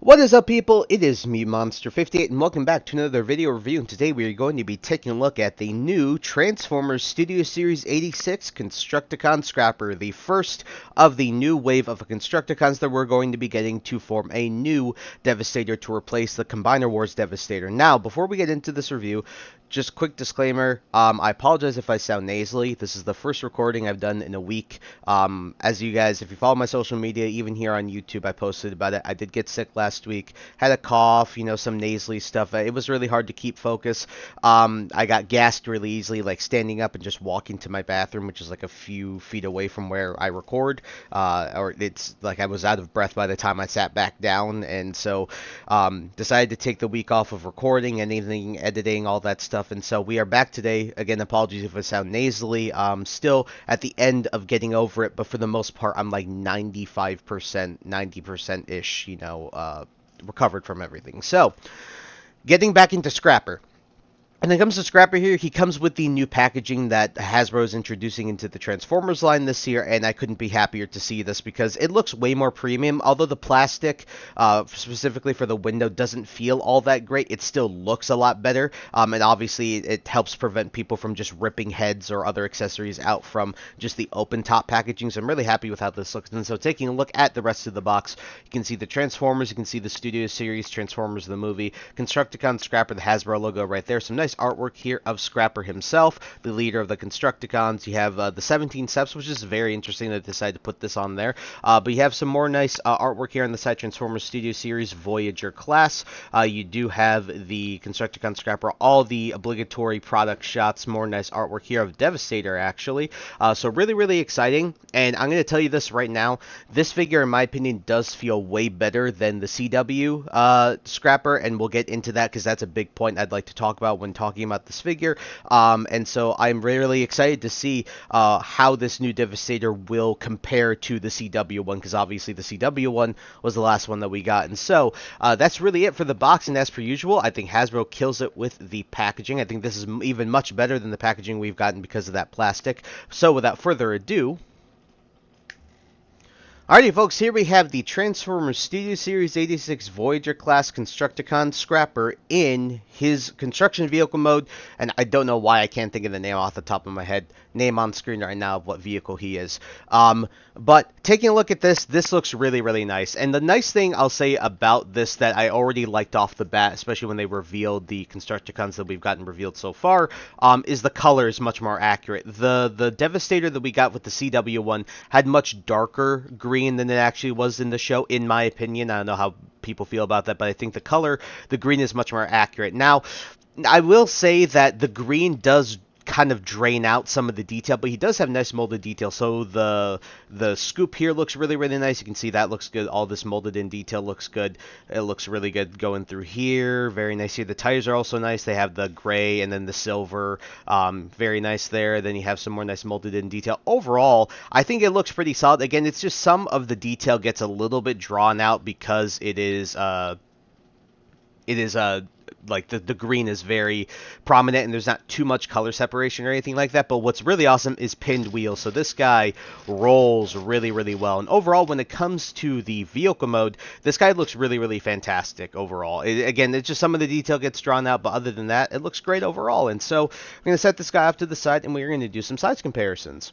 What is up, people? It is me, Monster58, and welcome back to another video review. And today we are going to be taking a look at the new Transformers Studio Series 86 Constructicon Scrapper, the first of the new wave of Constructicons that we're going to be getting to form a new Devastator to replace the Combiner Wars Devastator. Now, before we get into this review, just quick disclaimer, I apologize if I sound nasally. This is the first recording I've done in a week. As you guys, if you follow my social media, even here on YouTube, I posted about it. I did get sick last week, had a cough, some nasally stuff. It was really hard to keep focus. I got gassed really easily, like standing up and just walking to my bathroom, which is like a few feet away from where I record. Or it's like I was out of breath by the time I sat back down, and so decided to take the week off of recording, anything, editing, all that stuff. And so we are back today. Again, apologies if I sound nasally. Still at the end of getting over it, but for the most part, I'm like 95%, 90%-ish, recovered from everything. So, getting back into Scrapper. And when it comes to Scrapper here, he comes with the new packaging that Hasbro is introducing into the Transformers line this year, and I couldn't be happier to see this because it looks way more premium. Although the plastic, specifically for the window, doesn't feel all that great, it still looks a lot better, and obviously it helps prevent people from just ripping heads or other accessories out from just the open top packaging, so I'm really happy with how this looks. And so taking a look at the rest of the box, you can see the Transformers, you can see the Studio Series, Transformers the movie, Constructicon, Scrapper, the Hasbro logo right there, some nice artwork here of Scrapper himself, the leader of the Constructicons. You have the 17 steps, which is very interesting that they decided to put this on there. But you have some more nice artwork here on the side. Transformers Studio Series Voyager class. You do have the Constructicon Scrapper, all the obligatory product shots. More nice artwork here of Devastator, actually. So really, really exciting. And I'm going to tell you this right now. This figure, in my opinion, does feel way better than the CW Scrapper, and we'll get into that because that's a big point I'd like to talk about when talking about this figure. And so I'm really excited to see how this new Devastator will compare to the CW one, because obviously the CW one was the last one that we got. And so that's really it for the box, and as per usual, I think Hasbro kills it with the packaging. I think this is even much better than the packaging we've gotten because of that plastic. So without further ado, alrighty, folks, here we have the Transformers Studio Series 86 Voyager class Constructicon Scrapper in his construction vehicle mode, and I don't know why I can't think of the name off the top of my head. Name on screen right now of what vehicle he is. But taking a look at this looks really, really nice. And the nice thing I'll say about this that I already liked off the bat, especially when they revealed the Constructicons that we've gotten revealed so far, is the color is much more accurate. The Devastator that we got with the CW one had much darker green than it actually was in the show, in my opinion. I don't know how people feel about that, but I think the green is much more accurate. Now, I will say that the green does kind of drain out some of the detail, but he does have nice molded detail. So the scoop here looks really, really nice. You can see that looks good. All this molded in detail looks good. It looks really good going through here. Very nice here. The tires are also nice. They have the gray and then the silver. Very nice there. Then you have some more nice molded in detail. Overall, I think it looks pretty solid. Again, it's just some of the detail gets a little bit drawn out because it is like the green is very prominent and there's not too much color separation or anything like that. But what's really awesome is pinned wheels. So this guy rolls really, really well. And overall, when it comes to the vehicle mode, this guy looks really, really fantastic overall. Again, it's just some of the detail gets drawn out, but other than that, it looks great overall. And so I'm going to set this guy off to the side and we're going to do some size comparisons.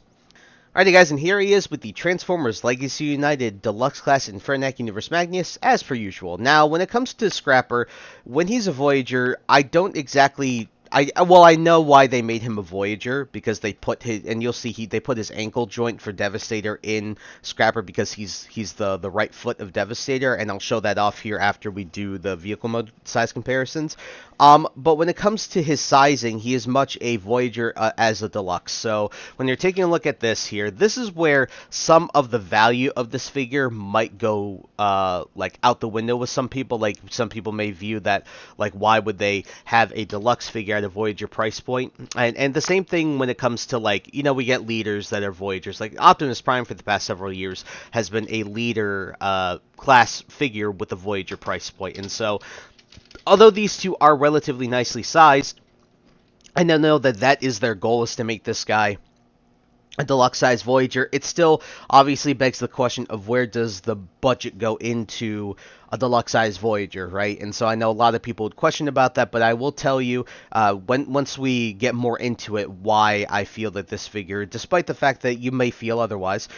Alrighty, guys, and here he is with the Transformers Legacy United Deluxe Class Infernac Universe Magnus, as per usual. Now, when it comes to Scrapper, when he's a Voyager, I don't exactly... I know why they made him a Voyager, because they put his, and you'll see they put his ankle joint for Devastator in Scrapper because he's the right foot of Devastator, and I'll show that off here after we do the vehicle mode size comparisons. But when it comes to his sizing, he is much a Voyager as a deluxe. So when you're taking a look at this here, this is where some of the value of this figure might go like out the window with some people. Like some people may view that like, why would they have a deluxe figure at a Voyager price point? And the same thing when it comes to, like, we get leaders that are Voyagers. Like Optimus Prime for the past several years has been a leader class figure with a Voyager price point. And so although these two are relatively nicely sized, I know that that is their goal, is to make this guy a deluxe size Voyager. It still obviously begs the question of where does the budget go into a deluxe size Voyager, right? And so I know a lot of people would question about that, but I will tell you once we get more into it why I feel that this figure, despite the fact that you may feel otherwise,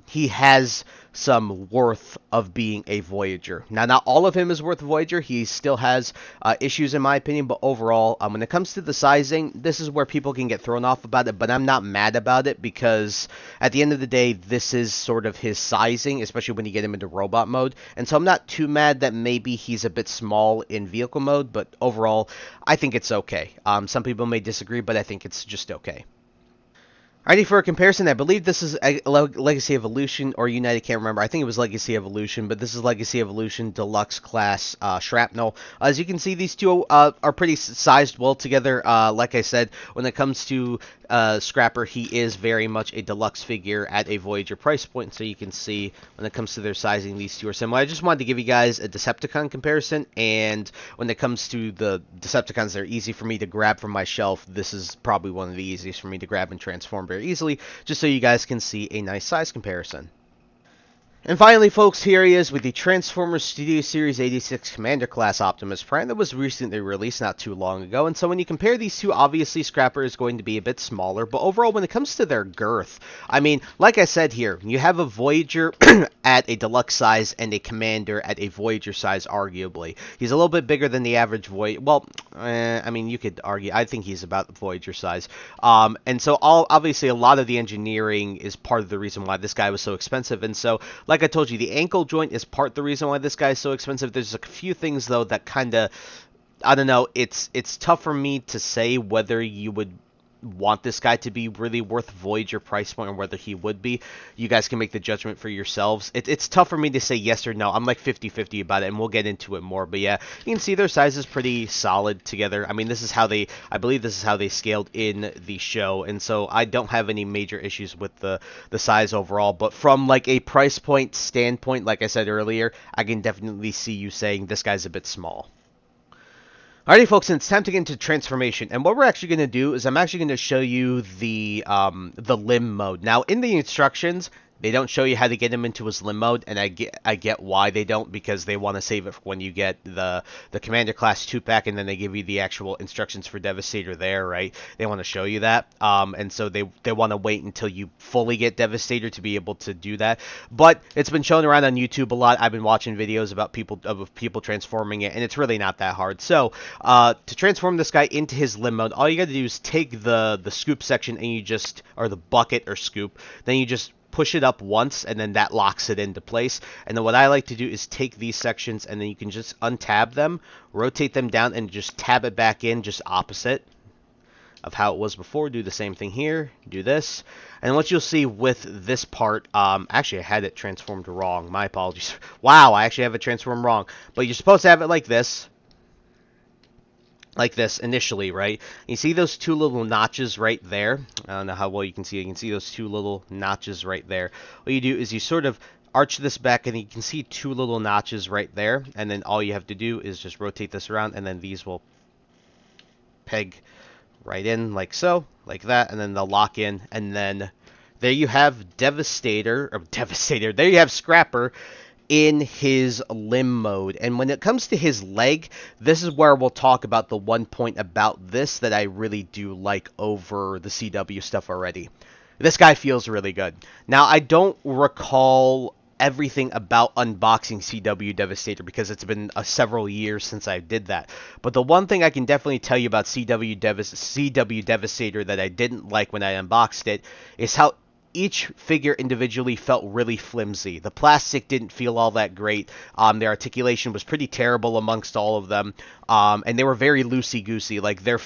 he has some worth of being a Voyager. Now, not all of him is worth Voyager. He still has issues, in my opinion, but overall, when it comes to the sizing, this is where people can get thrown off about it, but I'm not mad about it because at the end of the day, this is sort of his sizing, especially when you get him into robot mode, and so I'm not too mad that maybe he's a bit small in vehicle mode, but overall, I think it's okay. Some people may disagree, but I think it's just okay. Alrighty, for a comparison, I believe this is Legacy Evolution or United, can't remember. I think it was Legacy Evolution, but this is Legacy Evolution Deluxe Class Shrapnel. As you can see, these two are pretty sized well together. Like I said, when it comes to Scrapper, he is very much a deluxe figure at a Voyager price point, so you can see when it comes to their sizing, these two are similar. I just wanted to give you guys a Decepticon comparison, and when it comes to the Decepticons, they're easy for me to grab from my shelf. This is probably one of the easiest for me to grab and transform very easily, just so you guys can see a nice size comparison. And finally, folks, here he is with the Transformers Studio Series 86 Commander Class Optimus Prime that was recently released not too long ago. And so when you compare these two, obviously Scrapper is going to be a bit smaller, but overall when it comes to their girth, I mean, like I said here, you have a Voyager at a deluxe size and a Commander at a Voyager size, arguably. He's a little bit bigger than the average Voyager. Well, I mean, you could argue. I think he's about the Voyager size. And so obviously a lot of the engineering is part of the reason why this guy was so expensive. And so, like I told you, the ankle joint is part the reason why this guy is so expensive. There's a few things, though, that kind of, I don't know, it's tough for me to say whether you would want this guy to be really worth Voyager price point or whether he would be. You guys can make the judgment for yourselves. It's tough for me to say yes or no. I'm like 50-50 about it, and we'll get into it more. But yeah, you can see their size is pretty solid together. I mean, this is how they, I believe this is how they scaled in the show, and so I don't have any major issues with the size overall. But from like a price point standpoint, like I said earlier, I can definitely see you saying this guy's a bit small. Alrighty, folks, and it's time to get into transformation. And what we're actually going to do is I'm actually going to show you the limb mode. Now, in the instructions, they don't show you how to get him into his limb mode, and I get why they don't, because they want to save it for when you get the Commander Class 2-pack, and then they give you the actual instructions for Devastator there, right? They want to show you that, and so they want to wait until you fully get Devastator to be able to do that. But it's been shown around on YouTube a lot. I've been watching videos about people transforming it, and it's really not that hard. So to transform this guy into his limb mode, all you got to do is take the scoop section, and you just, or the bucket or scoop, then you just push it up once, and then that locks it into place. And then what I like to do is take these sections, and then you can just untab them, rotate them down, and just tab it back in, just opposite of how it was before. Do the same thing here, do this, and what you'll see with this part, actually I had it transformed wrong, my apologies. Wow, I actually have it transformed wrong, but you're supposed to have it like this initially, right? You see those two little notches right there? I don't know how well you can see. You can see those two little notches right there. What you do is you sort of arch this back, and you can see two little notches right there, and then all you have to do is just rotate this around, and then these will peg right in like so, like that, and then they'll lock in, and then there you have Devastator, there you have Scrapper in his limb mode. And when it comes to his leg, this is where we'll talk about the one point about this that I really do like over the CW stuff already. This guy feels really good. Now, I don't recall everything about unboxing CW Devastator because it's been several years since I did that. But the one thing I can definitely tell you about CW Devastator that I didn't like when I unboxed it is how each figure individually felt really flimsy. The plastic didn't feel all that great. Their articulation was pretty terrible amongst all of them. And they were very loosey-goosey. Like, the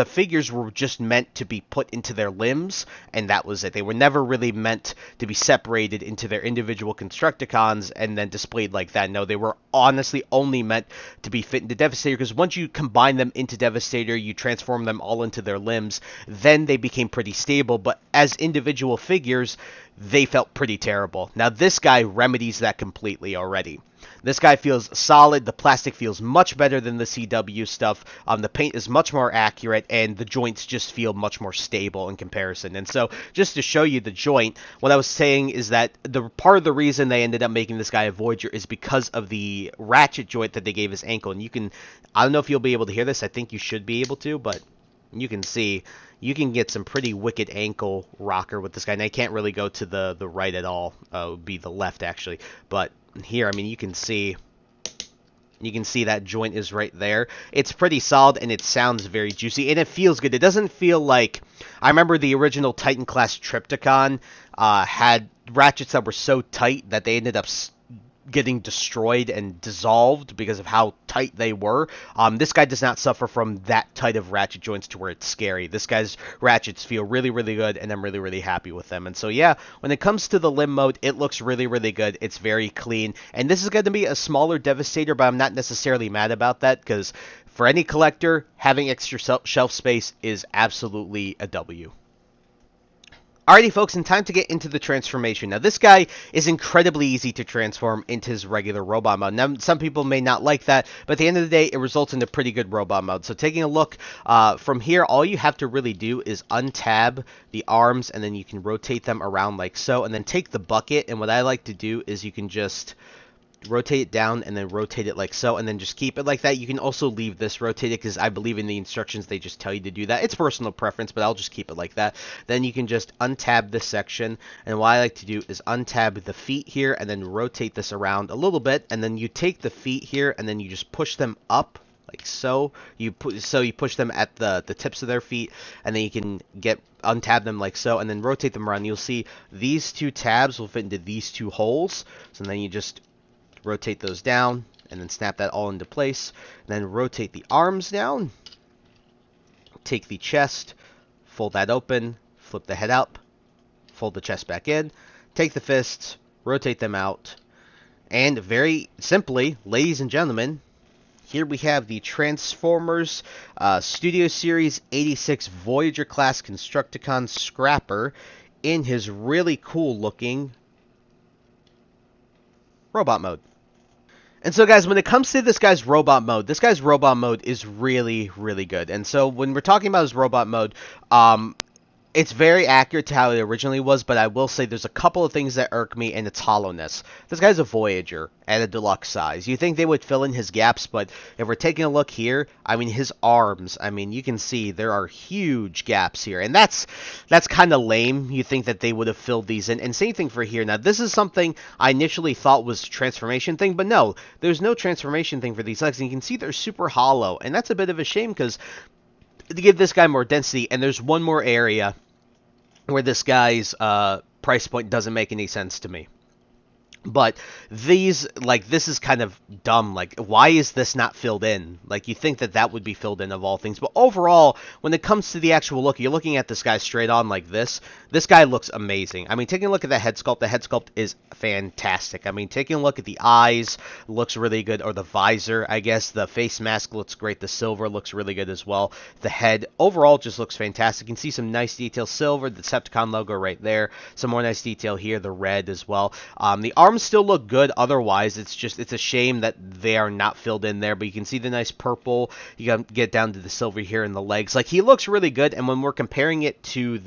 figures were just meant to be put into their limbs, and that was it. They were never really meant to be separated into their individual Constructicons and then displayed like that. No, they were honestly only meant to be fit into Devastator, because once you combine them into Devastator, you transform them all into their limbs, then they became pretty stable. But as individual figures, figures, they felt pretty terrible. Now this guy remedies that completely already. This guy feels solid. The plastic feels much better than the CW stuff. The paint is much more accurate, and the joints just feel much more stable in comparison. And so, just to show you the joint, what I was saying is that the part of the reason they ended up making this guy a Voyager is because of the ratchet joint that they gave his ankle. And you can, I don't know if you'll be able to hear this. I think you should be able to, but you can see you can get some pretty wicked ankle rocker with this guy. And I can't really go to the right at all. It would be the left actually, but here, I mean, you can see that joint is right there. It's pretty solid, and it sounds very juicy, and it feels good. It doesn't feel like... I remember the original Titan class Tripticon had ratchets that were so tight that they ended up getting destroyed and dissolved because of how tight they were. This guy does not suffer from that tight of ratchet joints to where it's scary. This guy's ratchets feel really, really good, and I'm really, really happy with them. And so, yeah, when it comes to the limb mode, it looks really, really good. It's very clean. And this is going to be a smaller Devastator, but I'm not necessarily mad about that, because for any collector, having extra shelf space is absolutely a W. Alrighty, folks, and time to get into the transformation. Now, this guy is incredibly easy to transform into his regular robot mode. Now, some people may not like that, but at the end of the day, it results in a pretty good robot mode. So, taking a look from here, all you have to really do is untab the arms, and then you can rotate them around like so, and then take the bucket, and what I like to do is you can just rotate it down and then rotate it like so, and then just keep it like that. You can also leave this rotated because I believe in the instructions they just tell you to do that. It's personal preference, but I'll just keep it like that. Then you can just untab this section, and what I like to do is untab the feet here and then rotate this around a little bit, and then you take the feet here and then you just push them up like so. You push them at the tips of their feet, and then you can untab them like so, and then rotate them around. You'll see these two tabs will fit into these two holes. So then you just rotate those down and then snap that all into place, and then rotate the arms down, take the chest, fold that open, flip the head up, fold the chest back in, take the fists, rotate them out, and very simply, ladies and gentlemen, here we have the Transformers Studio Series 86 Voyager class Constructicon Scrapper in his really cool looking robot mode. And so, guys, when it comes to this guy's robot mode is really, really good. And so when we're talking about his robot mode, it's very accurate to how it originally was, but I will say there's a couple of things that irk me, and it's hollowness. This guy's a Voyager at a deluxe size. You think they would fill in his gaps, but if we're taking a look here, I mean, his arms, I mean, you can see there are huge gaps here, and that's kind of lame. You think that they would have filled these in, and same thing for here. Now, this is something I initially thought was a transformation thing, but no, there's no transformation thing for these legs, and you can see they're super hollow, and that's a bit of a shame, because to give this guy more density, and there's one more area where this guy's price point doesn't make any sense to me. But these, like, this is kind of dumb. Like, why is this not filled in? Like, you think that that would be filled in of all things. But overall, when it comes to the actual look, you're looking at this guy straight on like this. This guy looks amazing. I mean, taking a look at the head sculpt is fantastic. I mean, taking a look at the eyes looks really good. Or the visor, I guess. The face mask looks great. The silver looks really good as well. The head, overall, just looks fantastic. You can see some nice detail. Silver, the Decepticon logo right there. Some more nice detail here. The red as well. The arms still look good otherwise. It's a shame that they are not filled in there, but you can see the nice purple. You can get down to the silver here in the legs. Like, he looks really good, and when we're comparing it to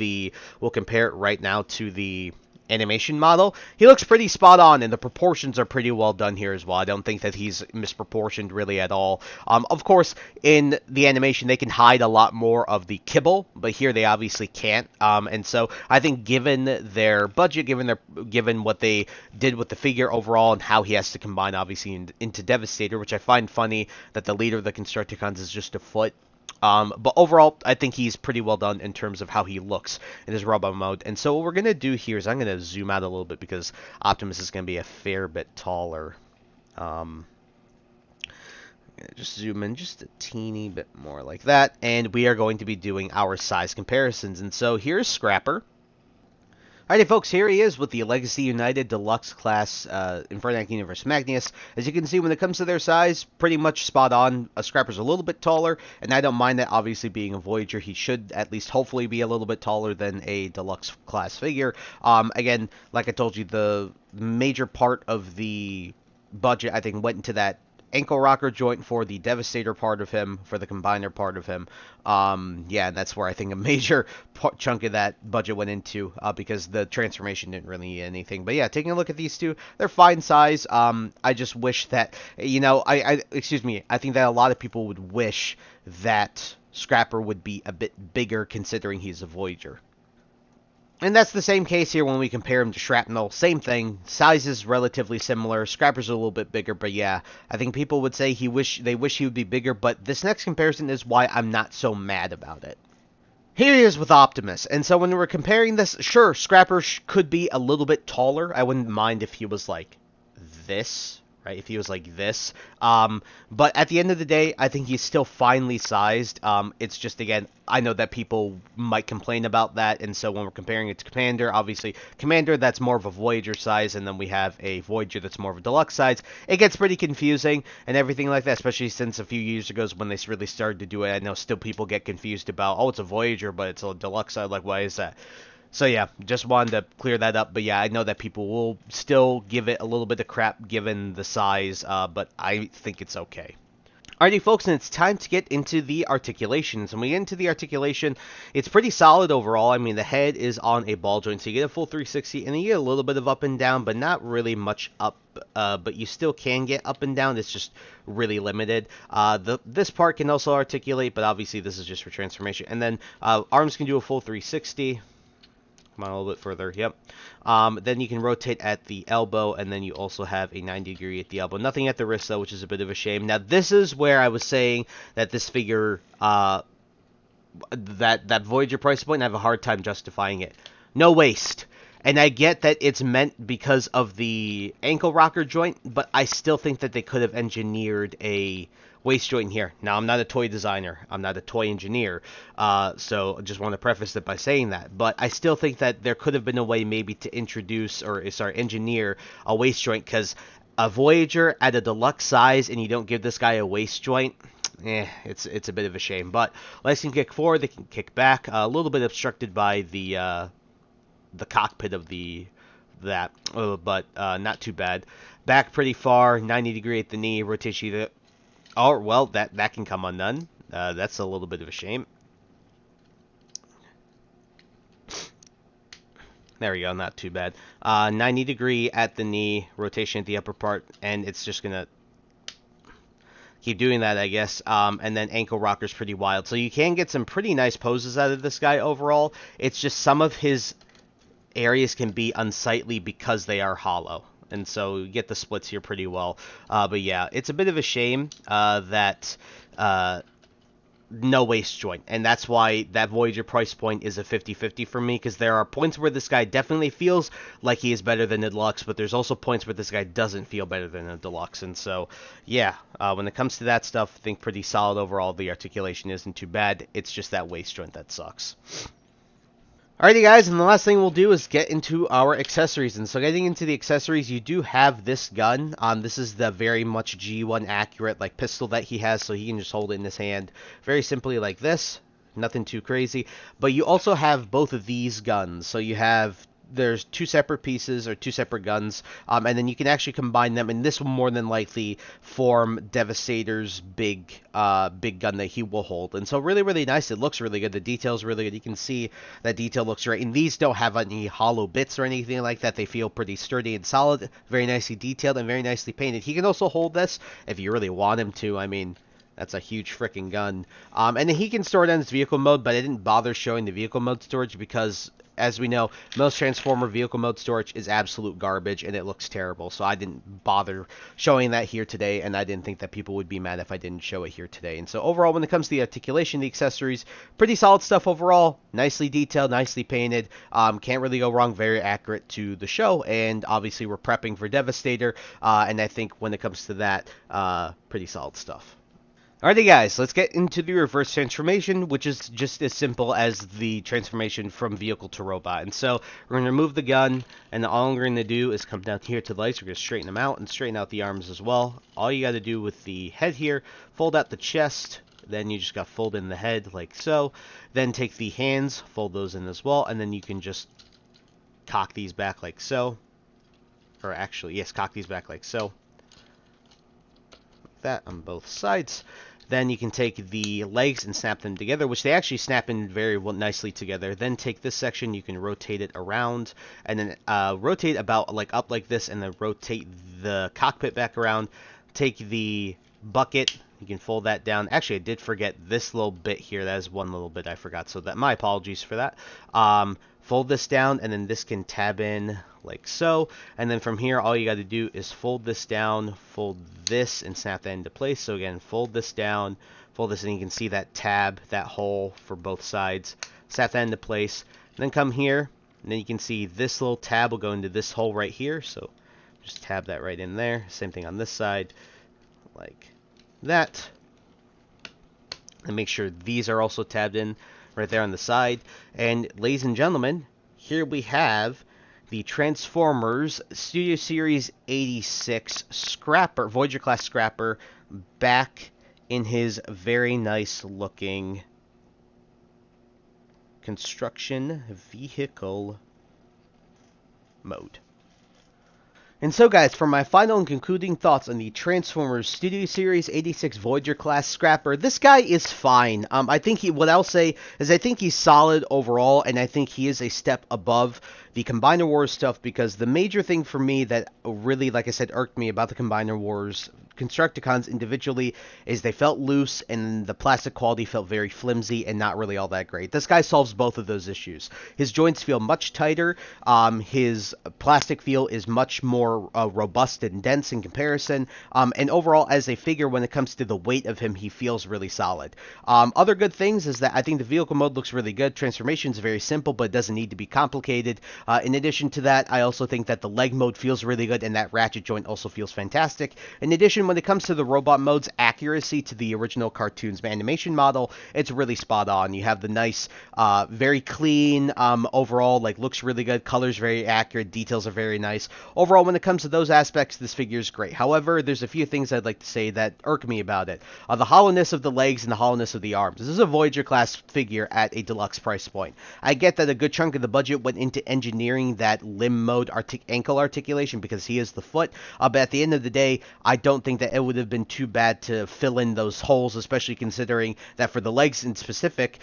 we'll compare it right now to the animation model, he looks pretty spot on, and the proportions are pretty well done here as well. I don't think that he's misproportioned really at all. Of course, in the animation, they can hide a lot more of the kibble, but here they obviously can't. And so I think given their budget, given what they did with the figure overall, and how he has to combine obviously into Devastator, which I find funny that the leader of the Constructicons is just a foot. But overall, I think he's pretty well done in terms of how he looks in his robot mode. And so what we're going to do here is I'm going to zoom out a little bit because Optimus is going to be a fair bit taller. I'm going to just zoom in just a teeny bit more like that. And we are going to be doing our size comparisons. And so here's Scrapper. Alrighty, folks, here he is with the Legacy United Deluxe class Infernac Universe Magnus. As you can see, when it comes to their size, pretty much spot on. A Scrapper's a little bit taller, and I don't mind that. Obviously, being a Voyager, he should at least hopefully be a little bit taller than a Deluxe class figure. Again, like I told you, the major part of the budget, I think, went into that ankle rocker joint for the Devastator part of him, for the Combiner part of him. Yeah, and that's where I think a major chunk of that budget went into, because the transformation didn't really need anything. But yeah, taking a look at these two, they're fine size. I just wish that, excuse me, I think that a lot of people would wish that Scrapper would be a bit bigger considering he's a Voyager. And that's the same case here when we compare him to Shrapnel. Same thing. Size is relatively similar. Scrapper's a little bit bigger, but yeah, I think people would say they wish he would be bigger, but this next comparison is why I'm not so mad about it. Here he is with Optimus, and so when we're comparing this, sure, Scrapper could be a little bit taller. I wouldn't mind if he was like this, right? If he was like this. But at the end of the day, I think he's still finely sized. It's just, again, I know that people might complain about that, and so when we're comparing it to Commander, obviously, Commander, that's more of a Voyager size, and then we have a Voyager that's more of a Deluxe size. It gets pretty confusing and everything like that, especially since a few years ago when they really started to do it. I know still people get confused about, oh, it's a Voyager, but it's a Deluxe size. Like, why is that? So yeah, just wanted to clear that up. But yeah, I know that people will still give it a little bit of crap given the size, but I think it's okay. Alrighty, folks, and it's time to get into the articulations. When we get into the articulation, it's pretty solid overall. I mean, the head is on a ball joint, so you get a full 360, and you get a little bit of up and down, but not really much up. But you still can get up and down. It's just really limited. This part can also articulate, but obviously this is just for transformation. And then arms can do a full 360. Come on a little bit further. Yep. Then you can rotate at the elbow, and then you also have a 90-degree at the elbow. Nothing at the wrist, though, which is a bit of a shame. Now, this is where I was saying that this figure, that Voyager price point, I have a hard time justifying it. No waist. And I get that it's meant because of the ankle rocker joint, but I still think that they could have engineered a waist joint here. Now, I'm not a toy designer. I'm not a toy engineer. So I just want to preface it by saying that. But I still think that there could have been a way maybe to introduce, or sorry, engineer a waist joint, because a Voyager at a deluxe size and you don't give this guy a waist joint, it's a bit of a shame. But legs can kick forward, they can kick back. A little bit obstructed by the cockpit of but not too bad. Back pretty far, 90-degree at the knee, rotation either. Oh, well, that can come undone. That's a little bit of a shame. There we go, not too bad. 90-degree at the knee, rotation at the upper part, and it's just gonna keep doing that, I guess. And then ankle rocker's pretty wild. So you can get some pretty nice poses out of this guy overall. It's just some of his areas can be unsightly because they are hollow. And so you get the splits here pretty well. But yeah, it's a bit of a shame that no waist joint. And that's why that Voyager price point is a 50-50 for me, because there are points where this guy definitely feels like he is better than a Deluxe, but there's also points where this guy doesn't feel better than a Deluxe. And so, yeah, when it comes to that stuff, I think pretty solid overall. The articulation isn't too bad. It's just that waist joint that sucks. Alrighty, guys, and the last thing we'll do is get into our accessories. And so getting into the accessories, you do have this gun. This is the very much G1 accurate like pistol that he has, so he can just hold it in his hand very simply like this. Nothing too crazy. But you also have both of these guns. So there's two separate pieces, or two separate guns, and then you can actually combine them, and this will more than likely form Devastator's big gun that he will hold. And so really, really nice. It looks really good. The detail's really good. You can see that detail looks right, and these don't have any hollow bits or anything like that. They feel pretty sturdy and solid, very nicely detailed, and very nicely painted. He can also hold this if you really want him to. I mean, that's a huge freaking gun. And he can store it on his vehicle mode, but I didn't bother showing the vehicle mode storage because, as we know, most Transformer vehicle mode storage is absolute garbage, and it looks terrible. So I didn't bother showing that here today, and I didn't think that people would be mad if I didn't show it here today. And so overall, when it comes to the articulation, the accessories, pretty solid stuff overall. Nicely detailed, nicely painted. Can't really go wrong. Very accurate to the show, and obviously we're prepping for Devastator, and I think when it comes to that, pretty solid stuff. Alrighty guys, let's get into the reverse transformation, which is just as simple as the transformation from vehicle to robot. And so we're going to remove the gun, and all we're going to do is come down here to the legs. We're going to straighten them out and straighten out the arms as well. All you got to do with the head here, fold out the chest, then you just got to fold in the head like so. Then take the hands, fold those in as well, and then you can just cock these back like so. Or actually, yes, cock these back like so. Like that on both sides. Then you can take the legs and snap them together, which they actually snap in very nicely together. Then take this section, you can rotate it around, and then rotate about like up like this, and then rotate the cockpit back around. Take the bucket, you can fold that down. Actually, I did forget this little bit here. That is one little bit I forgot, so that my apologies for that. Fold this down, and then this can tab in like so. And then from here, all you got to do is fold this down, fold this, and snap that into place. So again, fold this down, fold this, and you can see that tab, that hole for both sides. Snap that into place. And then come here, and then you can see this little tab will go into this hole right here. So just tab that right in there. Same thing on this side, like that. And make sure these are also tabbed in right there on the side. And ladies and gentlemen, here we have the Transformers Studio Series 86 Scrapper, Voyager class Scrapper, back in his very nice looking construction vehicle mode. And so guys, for my final and concluding thoughts on the Transformers Studio Series 86 Voyager class Scrapper, this guy is fine. I think what I'll say is I think he's solid overall, and I think he is a step above the Combiner Wars stuff, because the major thing for me that really, like I said, irked me about the Combiner Wars Constructicons individually is they felt loose, and the plastic quality felt very flimsy and not really all that great. This guy solves both of those issues. His joints feel much tighter. His plastic feel is much more robust and dense in comparison. And overall, as a figure, when it comes to the weight of him, he feels really solid. Other good things is that I think the vehicle mode looks really good. Transformation is very simple, but it doesn't need to be complicated. In addition to that, I also think that the leg mode feels really good, and that ratchet joint also feels fantastic. In addition, when it comes to the robot mode's accuracy to the original cartoon's animation model, it's really spot on. You have the nice, very clean, overall, like, looks really good, colors very accurate, details are very nice. Overall, when it comes to those aspects, this figure is great. However, there's a few things I'd like to say that irk me about it. The hollowness of the legs and the hollowness of the arms. This is a Voyager class figure at a deluxe price point. I get that a good chunk of the budget went into engineering that limb mode ankle articulation because he is the foot, but at the end of the day, I don't think that it would have been too bad to fill in those holes, especially considering that for the legs in specific,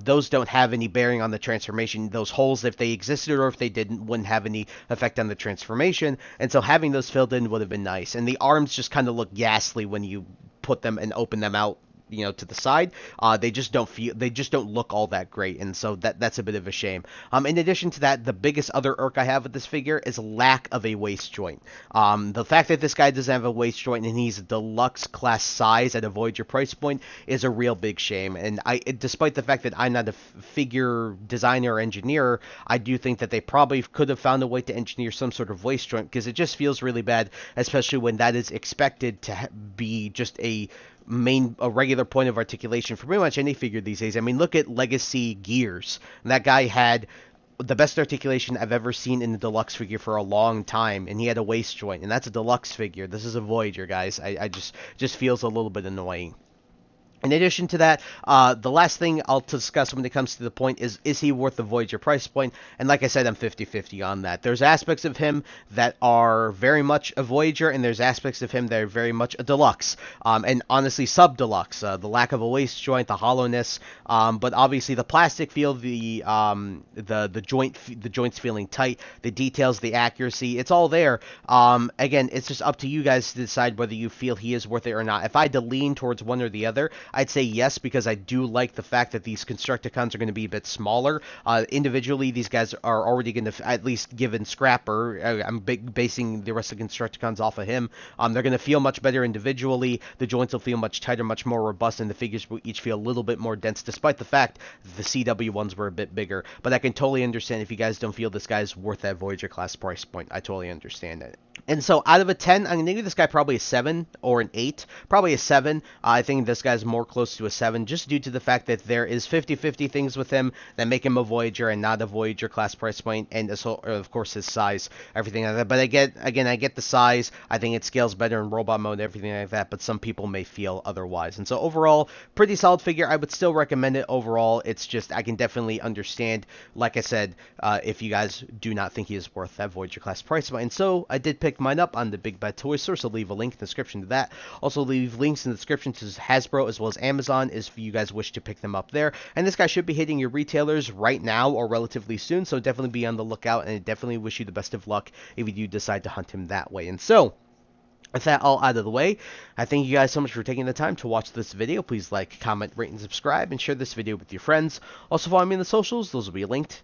those don't have any bearing on the transformation. Those holes, if they existed or if they didn't, wouldn't have any effect on the transformation, and so having those filled in would have been nice. And the arms just kind of look ghastly when you put them and open them out, you know, to the side. They just don't look all that great, and so that's a bit of a shame. In addition to that, the biggest other irk I have with this figure is lack of a waist joint. The fact that this guy doesn't have a waist joint and he's a deluxe class size at a Voyager price point is a real big shame. And despite the fact that I'm not a figure designer or engineer, I do think that they probably could have found a way to engineer some sort of waist joint, because it just feels really bad, especially when that is expected to be just a regular point of articulation for pretty much any figure these days. I mean, look at Legacy Gears. That guy had the best articulation I've ever seen in the deluxe figure for a long time, and he had a waist joint, and that's a deluxe figure. This is a Voyager, guys. I just feels a little bit annoying. In addition to that, the last thing I'll discuss when it comes to the point is he worth the Voyager price point? And like I said, I'm 50-50 on that. There's aspects of him that are very much a Voyager, and there's aspects of him that are very much a deluxe, and honestly sub-deluxe. The lack of a waist joint, the hollowness, but obviously the plastic feel, the joints feeling tight, the details, the accuracy, it's all there. Again, it's just up to you guys to decide whether you feel he is worth it or not. If I had to lean towards one or the other, I'd say yes, because I do like the fact that these Constructicons are going to be a bit smaller. Individually, these guys are already going to, at least given Scrapper, I'm basing the rest of the Constructicons off of him, they're going to feel much better individually. The joints will feel much tighter, much more robust, and the figures will each feel a little bit more dense, despite the fact the CW ones were a bit bigger. But I can totally understand if you guys don't feel this guy's worth that Voyager class price point. I totally understand it. And so out of a 10, I'm going to give this guy probably a 7 or an 8. Probably a 7. I think this guy's more close to a 7, just due to the fact that there is 50-50 things with him that make him a Voyager and not a Voyager class price point, and of course his size, everything like that. But I get the size. I think it scales better in robot mode, everything like that, but some people may feel otherwise. And so overall, pretty solid figure. I would still recommend it overall. It's just, I can definitely understand, like I said, if you guys do not think he is worth that Voyager class price point. And so I did pick mine up on the Big Bad Toy Store, so leave a link in the description to that. Also leave links in the description to Hasbro as well as Amazon if you guys wish to pick them up there. And this guy should be hitting your retailers right now or relatively soon, so definitely be on the lookout, and I definitely wish you the best of luck if you do decide to hunt him that way. And so, with that all out of the way, I thank you guys so much for taking the time to watch this video. Please like, comment, rate, and subscribe, and share this video with your friends. Also follow me on the socials. Those will be linked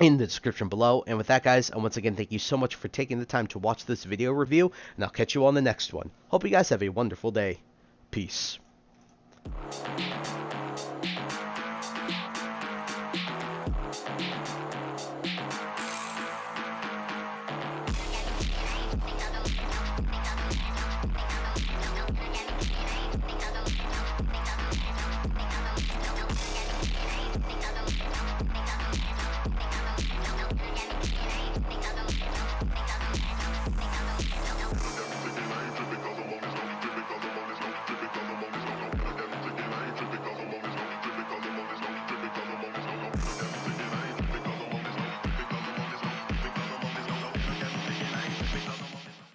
in the description below. And with that, guys, and once again, thank you so much for taking the time to watch this video review, and I'll catch you on the next one. Hope you guys have a wonderful day. Peace.